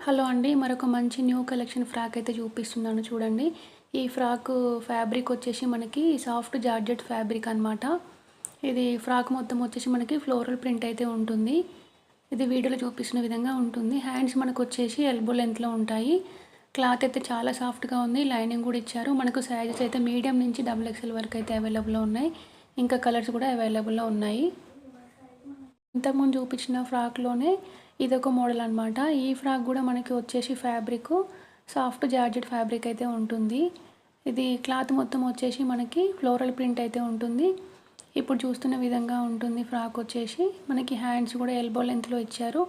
Hello అండి. మరొక మంచి న్యూ కలెక్షన్ ఫ్రాక్ అయితే చూపిస్తున్నాను చూడండి. ఈ ఫ్రాకు ఫ్యాబ్రిక్ వచ్చేసి మనకి సాఫ్ట్ జార్జెట్ ఫ్యాబ్రిక్ అనమాట. ఇది ఫ్రాక్ మొత్తం వచ్చేసి మనకి ఫ్లోరల్ ప్రింట్ అయితే ఉంటుంది. ఇది వీడియోలో చూపిస్తున్న విధంగా ఉంటుంది. హ్యాండ్స్ మనకు వచ్చేసి ఎల్బో లెంత్లో ఉంటాయి. క్లాత్ అయితే చాలా సాఫ్ట్గా ఉంది. లైనింగ్ కూడా ఇచ్చారు. మనకు సైజెస్ అయితే మీడియం నుంచి XXL వరకు అయితే అవైలబుల్లో ఉన్నాయి. ఇంకా కలర్స్ కూడా అవైలబుల్లో ఉన్నాయి. ఇంతకుముందు చూపించిన ఫ్రాక్లోనే ఇదొక మోడల్ అనమాట. ఈ ఫ్రాక్ కూడా మనకి వచ్చేసి ఫ్యాబ్రిక్ సాఫ్ట్ జార్జెట్ ఫ్యాబ్రిక్ అయితే ఉంటుంది. ఇది క్లాత్ మొత్తం వచ్చేసి మనకి ఫ్లోరల్ ప్రింట్ అయితే ఉంటుంది. ఇప్పుడు చూస్తున్న విధంగా ఉంటుంది. ఫ్రాక్ వచ్చేసి మనకి హ్యాండ్స్ కూడా ఎల్బో లెంత్లో ఇచ్చారు.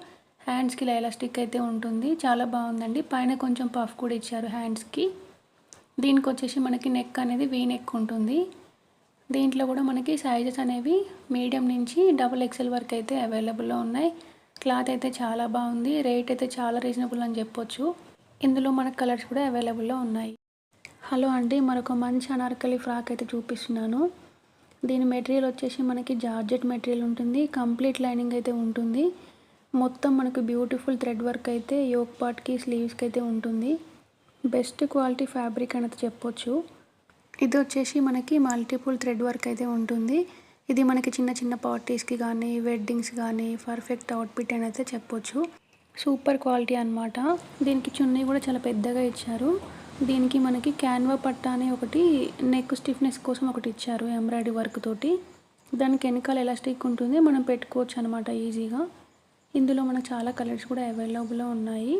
హ్యాండ్స్కి ఇలా ఎలాస్టిక్ అయితే ఉంటుంది. చాలా బాగుందండి. పైన కొంచెం పఫ్ కూడా ఇచ్చారు హ్యాండ్స్కి. దీనికి వచ్చేసి మనకి నెక్ అనేది వీ నెక్ ఉంటుంది. దీంట్లో కూడా మనకి సైజెస్ అనేవి మీడియం నుంచి XXL వరకు అయితే అవైలబుల్లో ఉన్నాయి. క్లాత్ అయితే చాలా బాగుంది. రేట్ అయితే చాలా రీజనబుల్ అని చెప్పొచ్చు. ఇందులో మనకు కలర్స్ కూడా అవైలబుల్లో ఉన్నాయి. హలో అండి, మరొక మంచి అనార్కలి ఫ్రాక్ అయితే చూపిస్తున్నాను. దీని మెటీరియల్ వచ్చేసి మనకి జార్జెట్ మెటీరియల్ ఉంటుంది. కంప్లీట్ లైనింగ్ అయితే ఉంటుంది. మొత్తం మనకు బ్యూటిఫుల్ థ్రెడ్ వర్క్ అయితే యోక్ పార్ట్కి స్లీవ్స్కి అయితే ఉంటుంది. బెస్ట్ క్వాలిటీ ఫ్యాబ్రిక్ అనేది చెప్పొచ్చు. ఇది వచ్చేసి మనకి మల్టిపుల్ థ్రెడ్ వర్క్ అయితే ఉంటుంది. ఇది మనకి చిన్న చిన్న పార్టీస్కి కానీ వెడ్డింగ్స్ కానీ పర్ఫెక్ట్ అవుట్ఫిట్ అని అయితే చెప్పొచ్చు. సూపర్ క్వాలిటీ అనమాట. దీనికి చున్నీ కూడా చాలా పెద్దగా ఇచ్చారు. దీనికి మనకి క్యాన్వా పట్టా అనే ఒకటి నెక్ స్టిఫ్నెస్ కోసం ఒకటి ఇచ్చారు ఎంబ్రాయిడరీ వర్క్ తోటి. దానికి వెనకాల ఎలాస్టిక్ ఉంటుంది, మనం పెట్టుకోవచ్చు అనమాట ఈజీగా. ఇందులో మనకు చాలా కలర్స్ కూడా అవైలబుల్లో ఉన్నాయి.